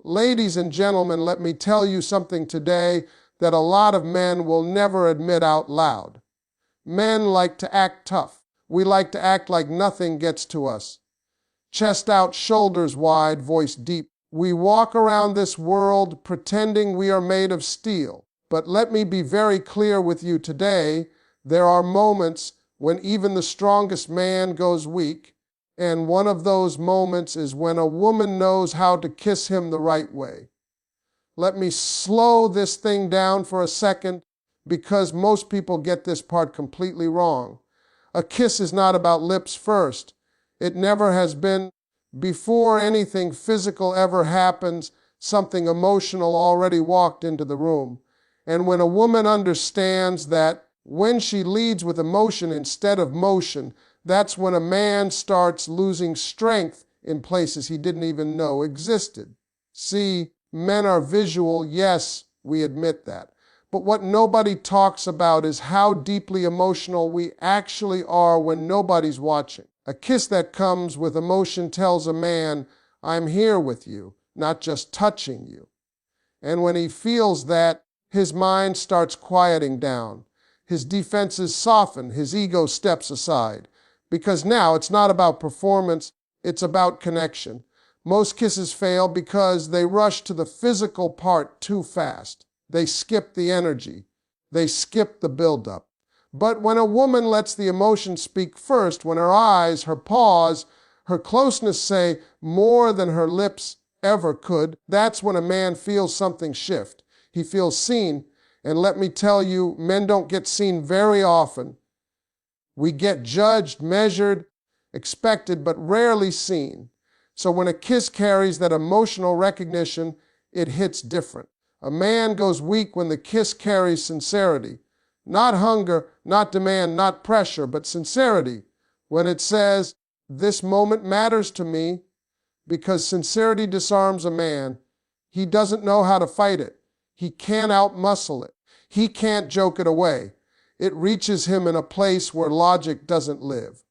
Ladies and gentlemen, let me tell you something today that a lot of men will never admit out loud. Men like to act tough. We like to act like nothing gets to us. Chest out, shoulders wide, voice deep. We walk around this world pretending we are made of steel. But let me be very clear with you today. There are moments when even the strongest man goes weak. And one of those moments is when a woman knows how to kiss him the right way. Let me slow this thing down for a second because most people get this part completely wrong. A kiss is not about lips first. It never has been. Before anything physical ever happens, something emotional already walked into the room. And when a woman understands that when she leads with emotion instead of motion, that's when a man starts losing strength in places he didn't even know existed. See, men are visual, yes, we admit that. But what nobody talks about is how deeply emotional we actually are when nobody's watching. A kiss that comes with emotion tells a man, I'm here with you, not just touching you. And when he feels that, his mind starts quieting down. His defenses soften, his ego steps aside. Because now it's not about performance, it's about connection. Most kisses fail because they rush to the physical part too fast. They skip the energy. They skip the buildup. But when a woman lets the emotion speak first, when her eyes, her pause, her closeness say more than her lips ever could, that's when a man feels something shift. He feels seen. And let me tell you, men don't get seen very often. We get judged, measured, expected, but rarely seen. So when a kiss carries that emotional recognition, it hits different. A man goes weak when the kiss carries sincerity. Not hunger, not demand, not pressure, but sincerity. When it says, this moment matters to me, because sincerity disarms a man. He doesn't know how to fight it. He can't outmuscle it. He can't joke it away. It reaches him in a place where logic doesn't live.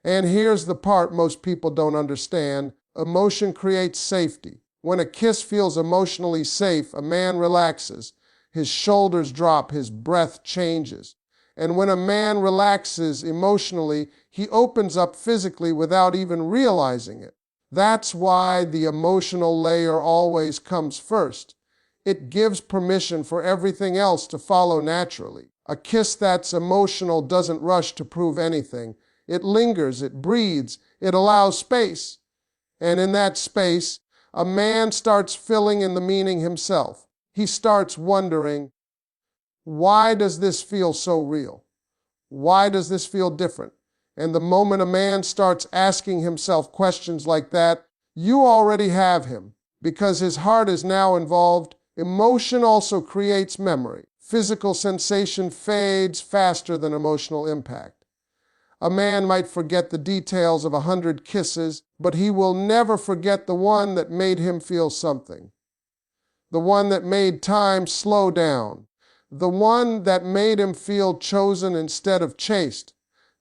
And here's the part most people don't understand. Emotion creates safety. When a kiss feels emotionally safe, a man relaxes. His shoulders drop, his breath changes. And when a man relaxes emotionally, he opens up physically without even realizing it. That's why the emotional layer always comes first. It gives permission for everything else to follow naturally. A kiss that's emotional doesn't rush to prove anything. It lingers, it breathes, it allows space. And in that space, a man starts filling in the meaning himself. He starts wondering, why does this feel so real? Why does this feel different? And the moment a man starts asking himself questions like that, you already have him, because his heart is now involved. Emotion also creates memory. Physical sensation fades faster than emotional impact. A man might forget the details of 100 kisses, but he will never forget the one that made him feel something. The one that made time slow down. The one that made him feel chosen instead of chased.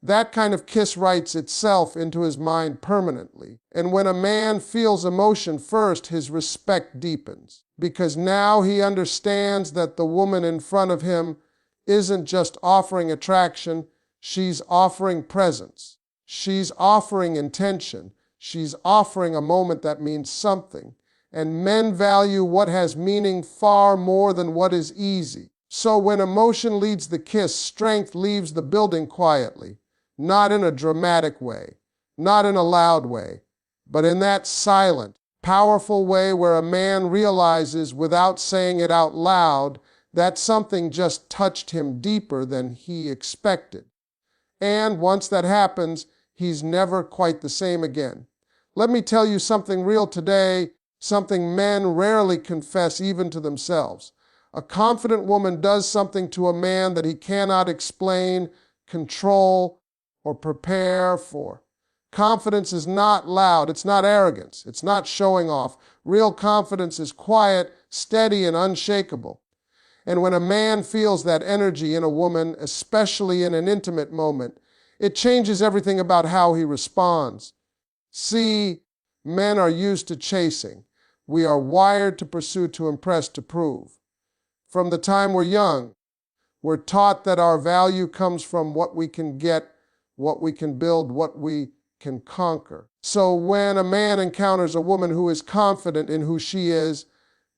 That kind of kiss writes itself into his mind permanently. And when a man feels emotion first, his respect deepens. Because now he understands that the woman in front of him isn't just offering attraction, she's offering presence. She's offering intention. She's offering a moment that means something. And men value what has meaning far more than what is easy. So when emotion leads the kiss, strength leaves the building quietly. Not in a dramatic way, not in a loud way, but in that silent, powerful way where a man realizes without saying it out loud that something just touched him deeper than he expected. And once that happens, he's never quite the same again. Let me tell you something real today, something men rarely confess even to themselves. A confident woman does something to a man that he cannot explain, control, or prepare for. Confidence is not loud. It's not arrogance. It's not showing off. Real confidence is quiet, steady, and unshakable. And when a man feels that energy in a woman, especially in an intimate moment, it changes everything about how he responds. See, men are used to chasing. We are wired to pursue, to impress, to prove. From the time we're young, we're taught that our value comes from what we can get, what we can build, what we can conquer. So when a man encounters a woman who is confident in who she is,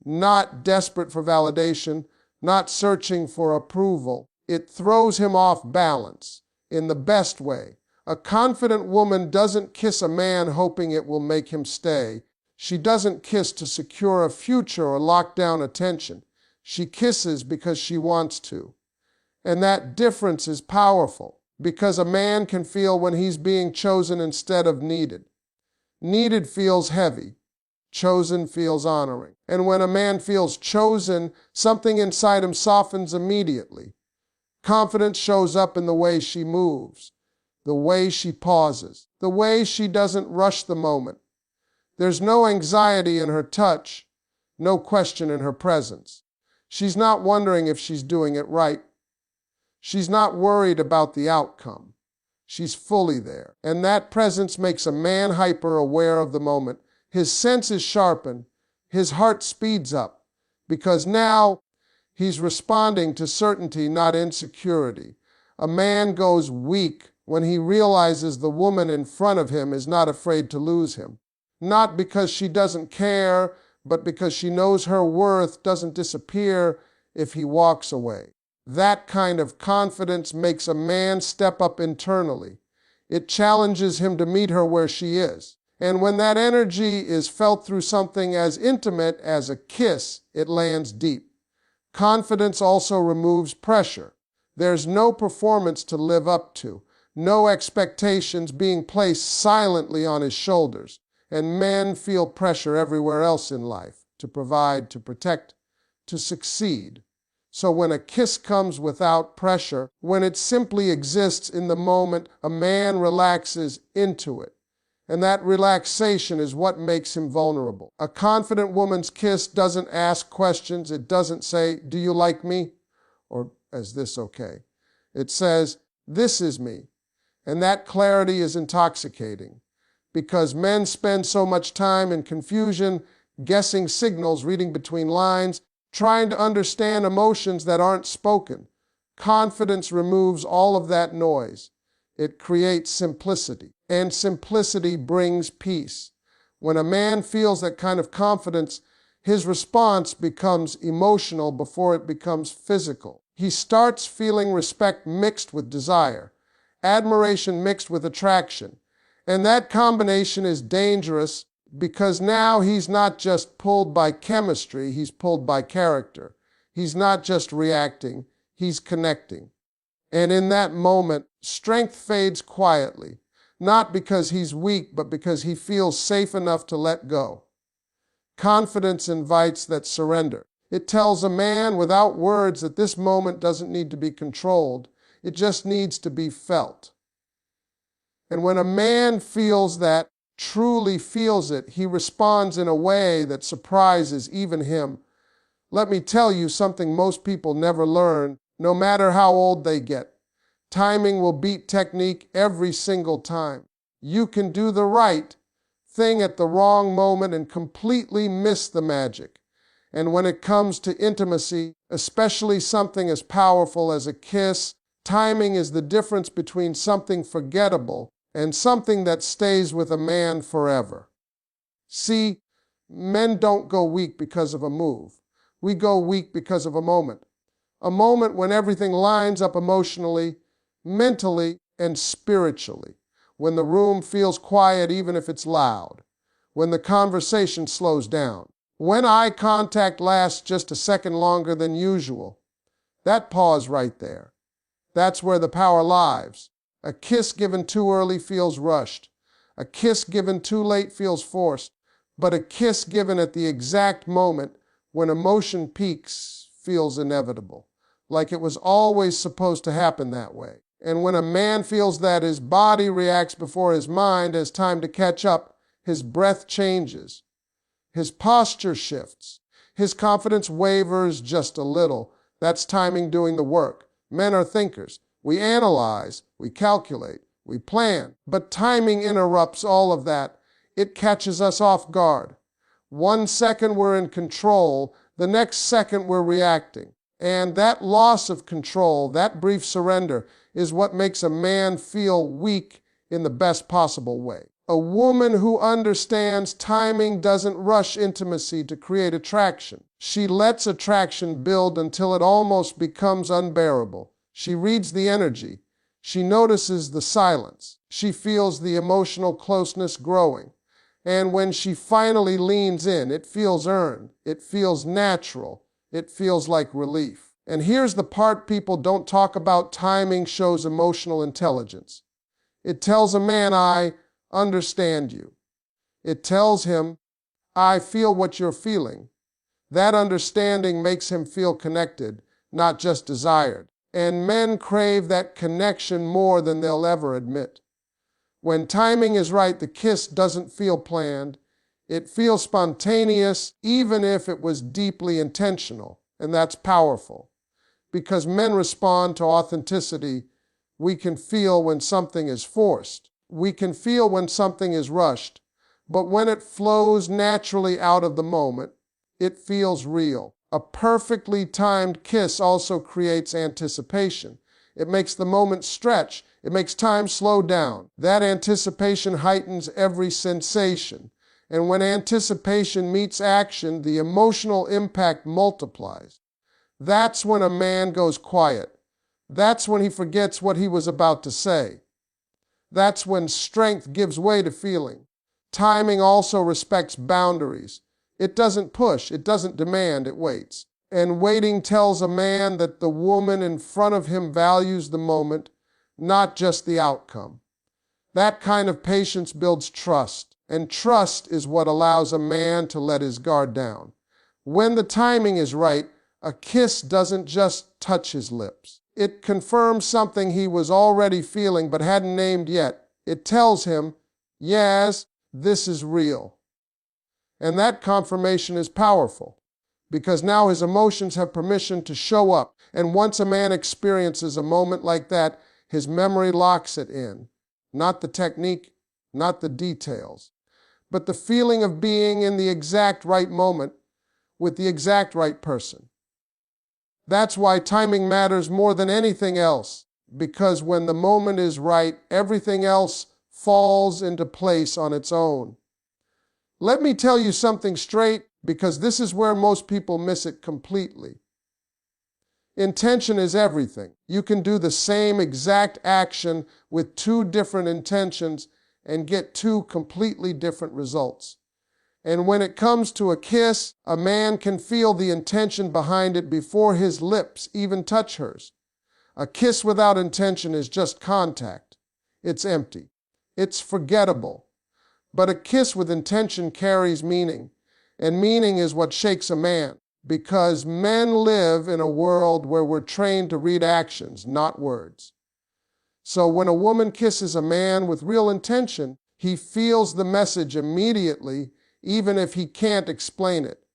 not desperate for validation, not searching for approval, it throws him off balance in the best way. A confident woman doesn't kiss a man hoping it will make him stay. She doesn't kiss to secure a future or lock down attention. She kisses because she wants to. And that difference is powerful, because a man can feel when he's being chosen instead of needed. Needed feels heavy. Chosen feels honoring. And when a man feels chosen, something inside him softens immediately. Confidence shows up in the way she moves, the way she pauses, the way she doesn't rush the moment. There's no anxiety in her touch, no question in her presence. She's not wondering if she's doing it right. She's not worried about the outcome. She's fully there. And that presence makes a man hyper-aware of the moment. His senses sharpen, his heart speeds up, because now he's responding to certainty, not insecurity. A man goes weak when he realizes the woman in front of him is not afraid to lose him. Not because she doesn't care, but because she knows her worth doesn't disappear if he walks away. That kind of confidence makes a man step up internally. It challenges him to meet her where she is. And when that energy is felt through something as intimate as a kiss, it lands deep. Confidence also removes pressure. There's no performance to live up to, no expectations being placed silently on his shoulders. And men feel pressure everywhere else in life, to provide, to protect, to succeed. So when a kiss comes without pressure, when it simply exists in the moment, a man relaxes into it. And that relaxation is what makes him vulnerable. A confident woman's kiss doesn't ask questions. It doesn't say, "Do you like me?" Or, "Is this okay?" It says, "This is me." And that clarity is intoxicating, because men spend so much time in confusion, guessing signals, reading between lines, trying to understand emotions that aren't spoken. Confidence removes all of that noise. It creates simplicity, and simplicity brings peace. When a man feels that kind of confidence, his response becomes emotional before it becomes physical. He starts feeling respect mixed with desire, admiration mixed with attraction. And that combination is dangerous, because now he's not just pulled by chemistry, he's pulled by character. He's not just reacting, he's connecting. And in that moment, strength fades quietly, not because he's weak, but because he feels safe enough to let go. Confidence invites that surrender. It tells a man without words that this moment doesn't need to be controlled. It just needs to be felt. And when a man feels that, truly feels it, he responds in a way that surprises even him. Let me tell you something most people never learn, no matter how old they get. Timing will beat technique every single time. You can do the right thing at the wrong moment and completely miss the magic. And when it comes to intimacy, especially something as powerful as a kiss, timing is the difference between something forgettable and something that stays with a man forever. See, men don't go weak because of a move. We go weak because of a moment. A moment when everything lines up emotionally, mentally, and spiritually. When the room feels quiet even if it's loud. When the conversation slows down. When eye contact lasts just a second longer than usual. That pause right there. That's where the power lies. A kiss given too early feels rushed. A kiss given too late feels forced. But a kiss given at the exact moment when emotion peaks feels inevitable. Like it was always supposed to happen that way. And when a man feels that, his body reacts before his mind has time to catch up. His breath changes. His posture shifts. His confidence wavers just a little. That's timing doing the work. Men are thinkers. We analyze, we calculate, we plan. But timing interrupts all of that. It catches us off guard. One second we're in control, the next second we're reacting. And that loss of control, that brief surrender, is what makes a man feel weak in the best possible way. A woman who understands timing doesn't rush intimacy to create attraction. She lets attraction build until it almost becomes unbearable. She reads the energy. She notices the silence. She feels the emotional closeness growing. And when she finally leans in, it feels earned. It feels natural. It feels like relief. And here's the part people don't talk about. Timing shows emotional intelligence. It tells a man, I understand you. It tells him, I feel what you're feeling. That understanding makes him feel connected, not just desired. And men crave that connection more than they'll ever admit. When timing is right, the kiss doesn't feel planned. It feels spontaneous, even if it was deeply intentional. And that's powerful. Because men respond to authenticity. We can feel when something is forced. We can feel when something is rushed. But when it flows naturally out of the moment, it feels real. A perfectly timed kiss also creates anticipation. It makes the moment stretch. It makes time slow down. That anticipation heightens every sensation. And when anticipation meets action, the emotional impact multiplies. That's when a man goes quiet. That's when he forgets what he was about to say. That's when strength gives way to feeling. Timing also respects boundaries. It doesn't push, it doesn't demand, it waits. And waiting tells a man that the woman in front of him values the moment, not just the outcome. That kind of patience builds trust, and trust is what allows a man to let his guard down. When the timing is right, a kiss doesn't just touch his lips. It confirms something he was already feeling but hadn't named yet. It tells him, yes, this is real. And that confirmation is powerful, because now his emotions have permission to show up. And once a man experiences a moment like that, his memory locks it in. Not the technique, not the details, but the feeling of being in the exact right moment with the exact right person. That's why timing matters more than anything else, because when the moment is right, everything else falls into place on its own. Let me tell you something straight, because this is where most people miss it completely. Intention is everything. You can do the same exact action with two different intentions and get two completely different results. And when it comes to a kiss, a man can feel the intention behind it before his lips even touch hers. A kiss without intention is just contact. It's empty. It's forgettable. But a kiss with intention carries meaning, and meaning is what shakes a man. Because men live in a world where we're trained to read actions, not words. So when a woman kisses a man with real intention, he feels the message immediately, even if he can't explain it.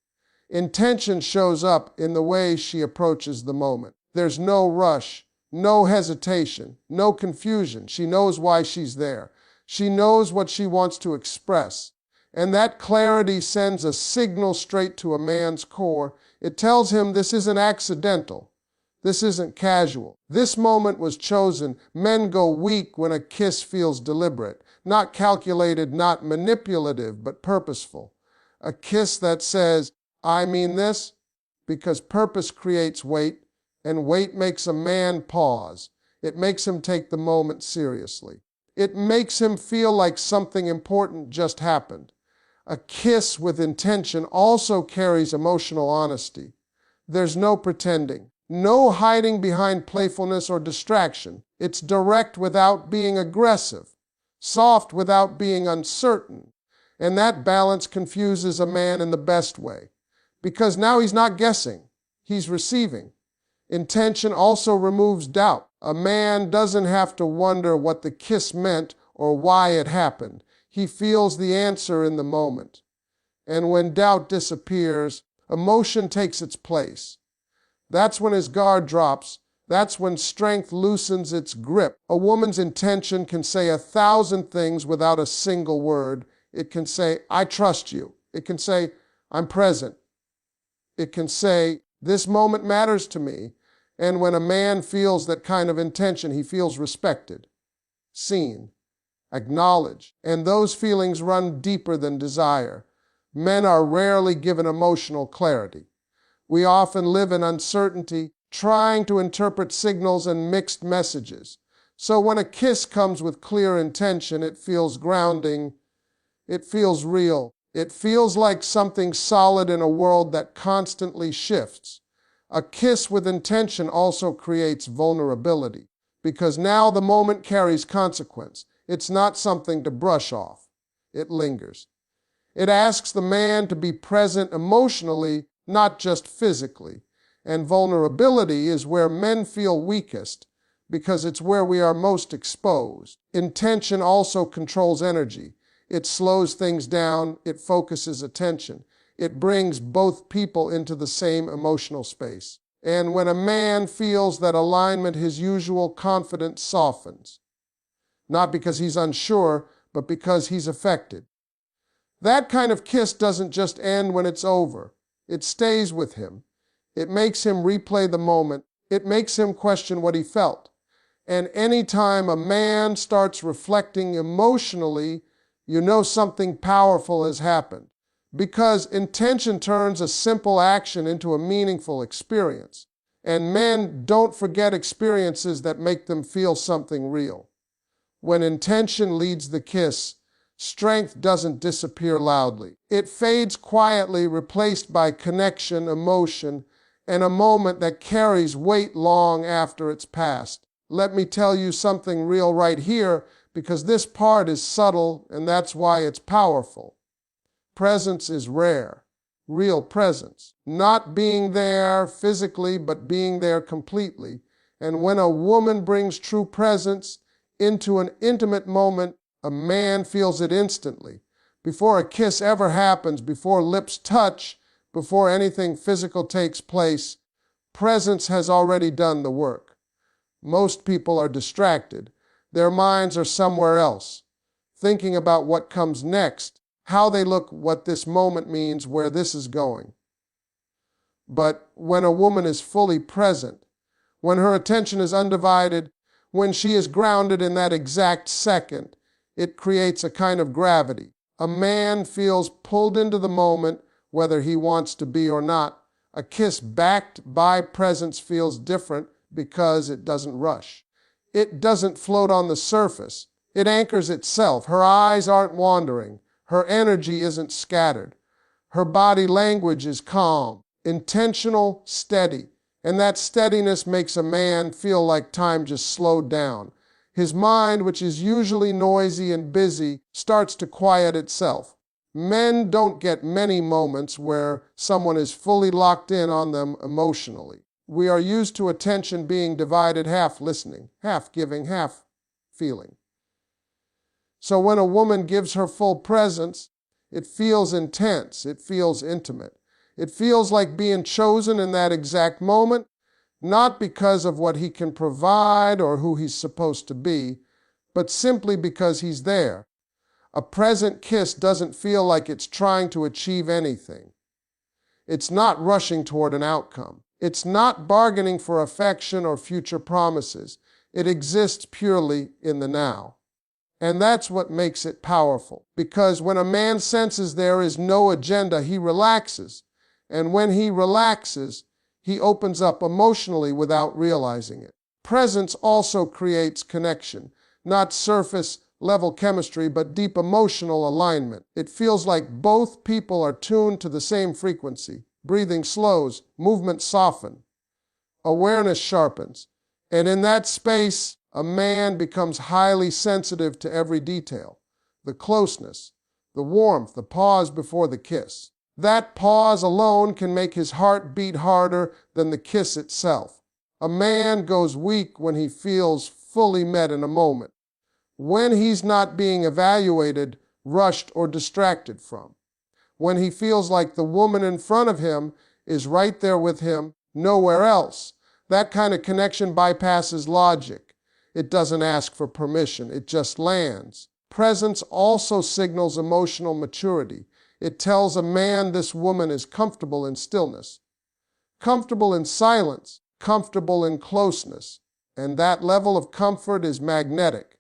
Intention shows up in the way she approaches the moment. There's no rush, no hesitation, no confusion. She knows why she's there. She knows what she wants to express. And that clarity sends a signal straight to a man's core. It tells him this isn't accidental. This isn't casual. This moment was chosen. Men go weak when a kiss feels deliberate, not calculated, not manipulative, but purposeful. A kiss that says, I mean this, because purpose creates weight, and weight makes a man pause. It makes him take the moment seriously. It makes him feel like something important just happened. A kiss with intention also carries emotional honesty. There's no pretending, no hiding behind playfulness or distraction. It's direct without being aggressive, soft without being uncertain. And that balance confuses a man in the best way, because now he's not guessing, he's receiving. Intention also removes doubt. A man doesn't have to wonder what the kiss meant or why it happened. He feels the answer in the moment. And when doubt disappears, emotion takes its place. That's when his guard drops. That's when strength loosens its grip. A woman's intention can say 1,000 things without a single word. It can say, I trust you. It can say, I'm present. It can say, this moment matters to me. And when a man feels that kind of intention, he feels respected, seen, acknowledged. And those feelings run deeper than desire. Men are rarely given emotional clarity. We often live in uncertainty, trying to interpret signals and mixed messages. So when a kiss comes with clear intention, it feels grounding. It feels real. It feels like something solid in a world that constantly shifts. A kiss with intention also creates vulnerability, because now the moment carries consequence. It's not something to brush off. It lingers. It asks the man to be present emotionally, not just physically. And vulnerability is where men feel weakest, because it's where we are most exposed. Intention also controls energy. It slows things down. It focuses attention. It brings both people into the same emotional space. And when a man feels that alignment, his usual confidence softens. Not because he's unsure, but because he's affected. That kind of kiss doesn't just end when it's over. It stays with him. It makes him replay the moment. It makes him question what he felt. And anytime a man starts reflecting emotionally, you know something powerful has happened. Because intention turns a simple action into a meaningful experience. And men don't forget experiences that make them feel something real. When intention leads the kiss, strength doesn't disappear loudly. It fades quietly, replaced by connection, emotion, and a moment that carries weight long after it's passed. Let me tell you something real right here, because this part is subtle, and that's why it's powerful. Presence is rare. Real presence. Not being there physically, but being there completely. And when a woman brings true presence into an intimate moment, a man feels it instantly. Before a kiss ever happens, before lips touch, before anything physical takes place, presence has already done the work. Most people are distracted. Their minds are somewhere else, thinking about what comes next, how they look, what this moment means, where this is going. But when a woman is fully present, when her attention is undivided, when she is grounded in that exact second, it creates a kind of gravity. A man feels pulled into the moment, whether he wants to be or not. A kiss backed by presence feels different because it doesn't rush. It doesn't float on the surface. It anchors itself. Her eyes aren't wandering. Her energy isn't scattered. Her body language is calm, intentional, steady. And that steadiness makes a man feel like time just slowed down. His mind, which is usually noisy and busy, starts to quiet itself. Men don't get many moments where someone is fully locked in on them emotionally. We are used to attention being divided, half listening, half giving, half feeling. So when a woman gives her full presence, it feels intense, it feels intimate. It feels like being chosen in that exact moment, not because of what he can provide or who he's supposed to be, but simply because he's there. A present kiss doesn't feel like it's trying to achieve anything. It's not rushing toward an outcome. It's not bargaining for affection or future promises. It exists purely in the now. And that's what makes it powerful. Because when a man senses there is no agenda, he relaxes. And when he relaxes, he opens up emotionally without realizing it. Presence also creates connection, not surface level chemistry, but deep emotional alignment. It feels like both people are tuned to the same frequency. Breathing slows, movement softens, awareness sharpens. And in that space, a man becomes highly sensitive to every detail. The closeness, the warmth, the pause before the kiss. That pause alone can make his heart beat harder than the kiss itself. A man goes weak when he feels fully met in a moment, when he's not being evaluated, rushed, or distracted from. When he feels like the woman in front of him is right there with him, nowhere else. That kind of connection bypasses logic. It doesn't ask for permission, it just lands. Presence also signals emotional maturity. It tells a man this woman is comfortable in stillness, comfortable in silence, comfortable in closeness. And that level of comfort is magnetic,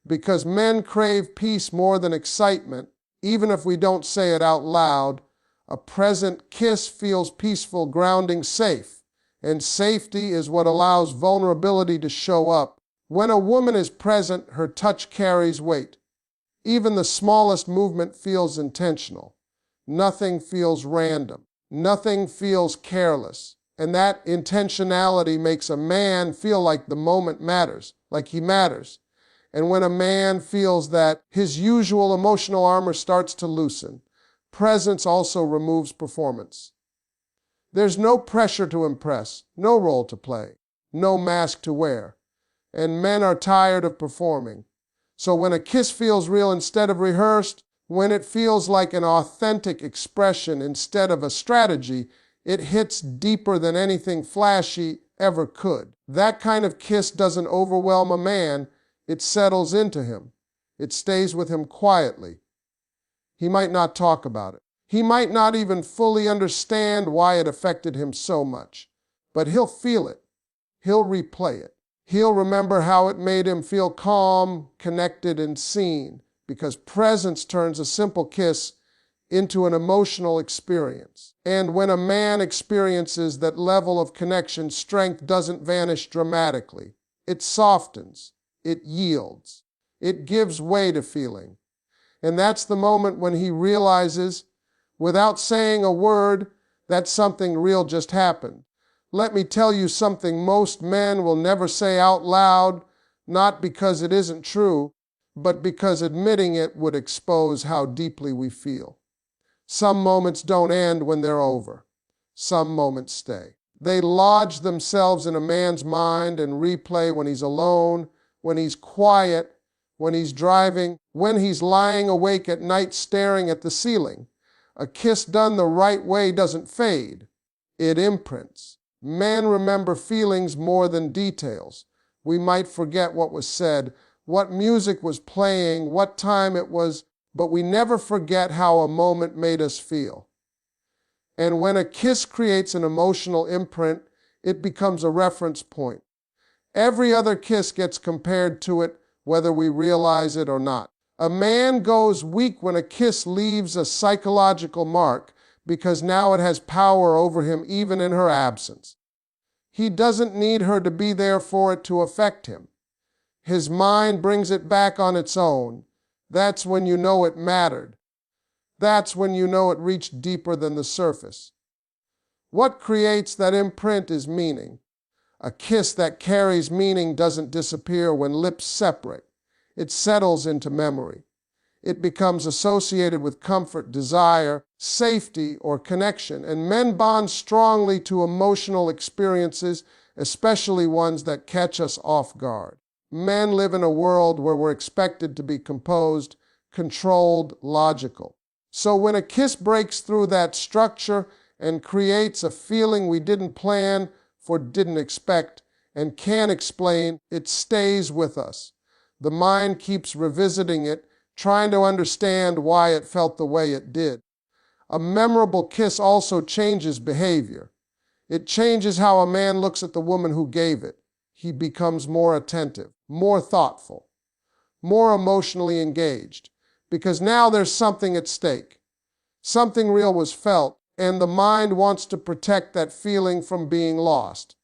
because men crave peace more than excitement, even if we don't say it out loud. A present kiss feels peaceful, grounding, safe, and safety is what allows vulnerability to show up. When a woman is present, her touch carries weight. Even the smallest movement feels intentional. Nothing feels random. Nothing feels careless. And that intentionality makes a man feel like the moment matters, like he matters. And when a man feels that, his usual emotional armor starts to loosen. Presence also removes performance. There's no pressure to impress, no role to play, no mask to wear. And men are tired of performing. So when a kiss feels real instead of rehearsed, when it feels like an authentic expression instead of a strategy, it hits deeper than anything flashy ever could. That kind of kiss doesn't overwhelm a man, it settles into him. It stays with him quietly. He might not talk about it. He might not even fully understand why it affected him so much. But he'll feel it. He'll replay it. He'll remember how it made him feel calm, connected, and seen, because presence turns a simple kiss into an emotional experience. And when a man experiences that level of connection, strength doesn't vanish dramatically. It softens. It yields. It gives way to feeling. And that's the moment when he realizes, without saying a word, that something real just happened. Let me tell you something most men will never say out loud, not because it isn't true, but because admitting it would expose how deeply we feel. Some moments don't end when they're over. Some moments stay. They lodge themselves in a man's mind and replay when he's alone, when he's quiet, when he's driving, when he's lying awake at night staring at the ceiling. A kiss done the right way doesn't fade. It imprints. Men remember feelings more than details. We might forget what was said, what music was playing, what time it was, but we never forget how a moment made us feel. And when a kiss creates an emotional imprint, it becomes a reference point. Every other kiss gets compared to it, whether we realize it or not. A man goes weak when a kiss leaves a psychological mark, because now it has power over him even in her absence. He doesn't need her to be there for it to affect him. His mind brings it back on its own. That's when you know it mattered. That's when you know it reached deeper than the surface. What creates that imprint is meaning. A kiss that carries meaning doesn't disappear when lips separate. It settles into memory. It becomes associated with comfort, desire, safety, or connection, and men bond strongly to emotional experiences, especially ones that catch us off guard. Men live in a world where we're expected to be composed, controlled, logical. So when a kiss breaks through that structure and creates a feeling we didn't plan for, didn't expect, and can't explain, it stays with us. The mind keeps revisiting it, trying to understand why it felt the way it did. A memorable kiss also changes behavior. It changes how a man looks at the woman who gave it. He becomes more attentive, more thoughtful, more emotionally engaged, because now there's something at stake. Something real was felt, and the mind wants to protect that feeling from being lost.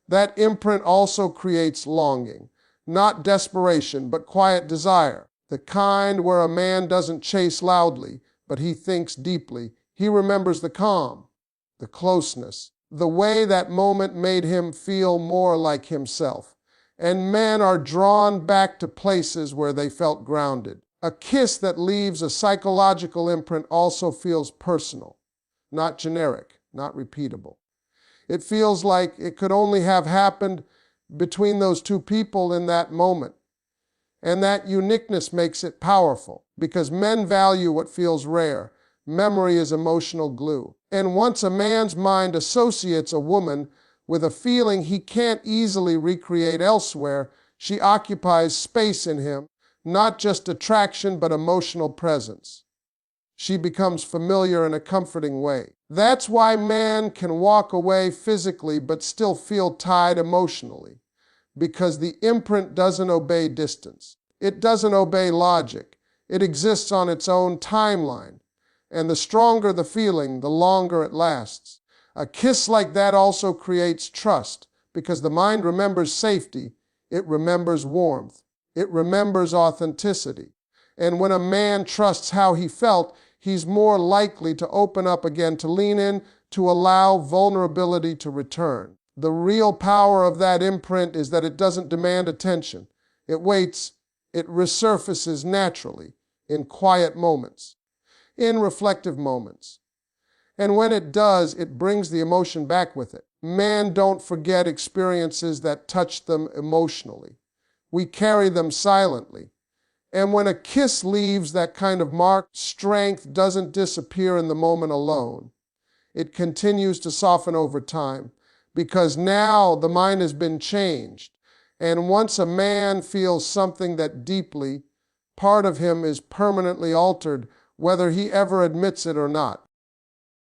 That imprint also creates longing, not desperation, but quiet desire. The kind where a man doesn't chase loudly, but he thinks deeply. He remembers the calm, the closeness, the way that moment made him feel more like himself. And men are drawn back to places where they felt grounded. A kiss that leaves a psychological imprint also feels personal, not generic, not repeatable. It feels like it could only have happened between those two people in that moment. And that uniqueness makes it powerful, because men value what feels rare. Memory is emotional glue. And once a man's mind associates a woman with a feeling he can't easily recreate elsewhere, she occupies space in him, not just attraction but emotional presence. She becomes familiar in a comforting way. That's why man can walk away physically but still feel tied emotionally, because the imprint doesn't obey distance. It doesn't obey logic. It exists on its own timeline. And the stronger the feeling, the longer it lasts. A kiss like that also creates trust, because the mind remembers safety, it remembers warmth, it remembers authenticity. And when a man trusts how he felt, he's more likely to open up again, to lean in, to allow vulnerability to return. The real power of that imprint is that it doesn't demand attention. It waits, it resurfaces naturally, in quiet moments, in reflective moments. And when it does, it brings the emotion back with it. Men don't forget experiences that touch them emotionally. We carry them silently. And when a kiss leaves that kind of mark, strength doesn't disappear in the moment alone. It continues to soften over time, because now the mind has been changed. And once a man feels something that deeply, part of him is permanently altered, whether he ever admits it or not.